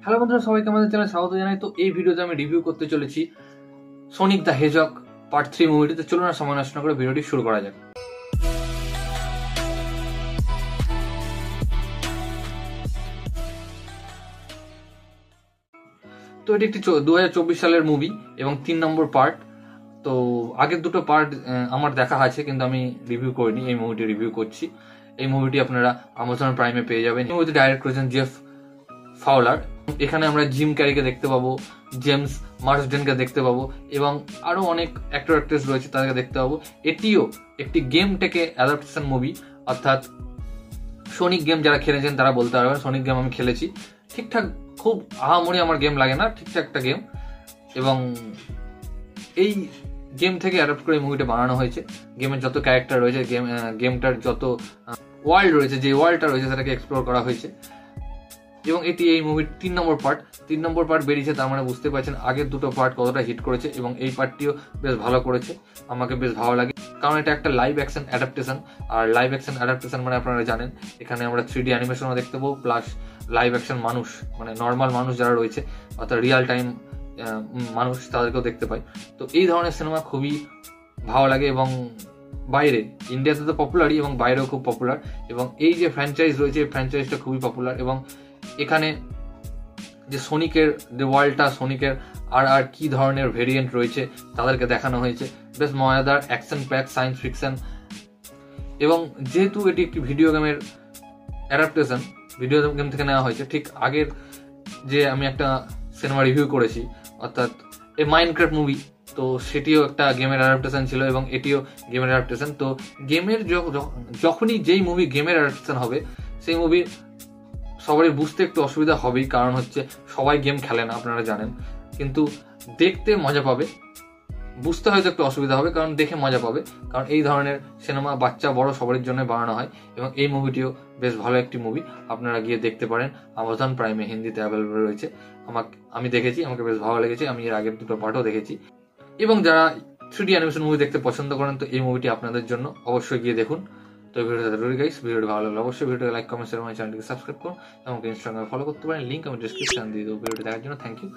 Hello বন্ধুরা, সবাইকে আমাদের চ্যানেলে স্বাগত জানাই। তো এই ভিডিওতে আমি রিভিউ করতে চলেছি সোনিক দ্য হেজহগ পার্ট 3 মুভিটিতে। চলুন না সময় নষ্ট না করে ভিডিওটি শুরু করা যাক। তো এটি একটি 2024 সালের মুভি এবং 3 নম্বর পার্ট। তো আগের দুটো পার্ট আমার দেখা আছে, কিন্তু আমি রিভিউ করিনি। এই মুভিটি রিভিউ করছি। এই মুভিটি আপনারা অ্যামাজন প্রাইমে পেয়ে যাবেন। এই মুভিটি ডাইরেক্ট করেছেন জেফ ফাওলার। এখানে আমরা জিম ক্যারিকে দেখতে পাবো, জেমস মার্সডেনকে দেখতে পাবো এবং আরো অনেক অ্যাক্টর অ্যাক্ট্রেস রয়েছে, তাদেরকে দেখতে পাবো। এটিও একটি গেম থেকে অ্যাডাপ্টেশন মুভি, অর্থাৎ সোনিক গেম যারা খেলেছেন তারা বলতে পারবেন। সোনিক গেম আমি খেলেছি, ঠিকঠাক, খুব আহামরি আমার গেম লাগে না, ঠিকঠাক একটা গেম। এবং এই গেম থেকে অ্যাডাপ্ট করে এই মুভিটা বানানো হয়েছে। গেমের যত ক্যারেক্টার রয়েছে, গেমটার যত ওয়ার্ল্ড রয়েছে, যে ওয়ার্ল্ডটা রয়েছে সেটাকে এক্সপ্লোর করা হয়েছে। এবং এটি এই মুভির 3 নম্বর পার্ট বেরিয়েছে। তার মানে বুঝতে পারছেন আগের দুটো পার্ট কতটা হিট করেছে এবং এই পার্টটিও বেশ ভালো করেছে। আমাকে বেশ ভালো লাগে, কারণ এটা একটা লাইভ অ্যাকশন অ্যাডাপ্টেশন। আর লাইভ অ্যাকশন অ্যাডাপ্টেশন মানে আপনারা জানেন, এখানে আমরা 3D অ্যানিমেশনও দেখতে পাবো, প্লাস লাইভ অ্যাকশন মানুষ, মানে নর্মাল মানুষ যারা রয়েছে, অর্থাৎ রিয়াল টাইম মানুষ, তাদেরকেও দেখতে পাই। তো এই ধরনের সিনেমা খুবই ভালো লাগে এবং বাইরে, ইন্ডিয়াতে তো পপুলারই এবং বাইরেও খুব পপুলার। এবং এই যে ফ্র্যাঞ্চাইজ রয়েছে, এই ফ্র্যাঞ্চাইজটা খুবই পপুলার। এবং এখানে যে সোনিকের যে ওয়ার্ল্ডটা, সোনিকের আর আর কি ধরনের ভেরিয়েন্ট রয়েছে তাদেরকে দেখানো হয়েছে। বেশ মজাদার অ্যাকশন প্যাক সায়েন্স ফিকশন। এবং যেহেতু এটি একটি ভিডিও গেমের অ্যাডাপ্টেশন, ভিডিও গেম থেকে নেওয়া হয়েছে, ঠিক আগের যে আমি একটা সিনেমা রিভিউ করেছি, অর্থাৎ এ মাইনক্রাফট মুভি, তো সেটিও একটা গেমের অ্যাডাপ্টেশন ছিল এবং এটিও গেমের অ্যাডাপ্টেশন। তো গেমের যখনই যেই মুভি গেমের অ্যাডাপ্টেশন হবে, সেই মুভি সবারই বুঝতে একটু অসুবিধা হবেই, কারণ হচ্ছে সবাই গেম খেলে না, আপনারা জানেন। কিন্তু দেখতে মজা পাবে, বুঝতে হয়তো একটু অসুবিধা হবে, কারণ দেখে মজা পাবে। কারণ এই ধরনের সিনেমা বাচ্চা বড় সবার জন্য বানানো হয় এবং এই মুভিটিও বেশ ভালো একটি মুভি। আপনারা গিয়ে দেখতে পারেন, অ্যামাজন প্রাইমে হিন্দিতে অ্যাভেলেবল রয়েছে। আমি দেখেছি, আমাকে বেশ ভালো লেগেছে। আমি এর আগের দুটো পার্টও দেখেছি। এবং যারা 3D অ্যানিমেশন মুভি দেখতে পছন্দ করেন, তো এই মুভিটি আপনাদের জন্য, অবশ্যই গিয়ে দেখুন। তো ভিডিওটি ভালো লাগলে অবশ্যই ভিডিওটি লাইক, কমেন্ট, শেয়ার, আমার চ্যানেলটিকে সাবস্ক্রাইব করুন এবং ইনস্টাগ্রামে ফলো করতে পারেন। লিঙ্ক আমি ডিসক্রিপশন দিয়ে দেবো। ভিডিওটি দেখার জন্য থ্যাংক ইউ।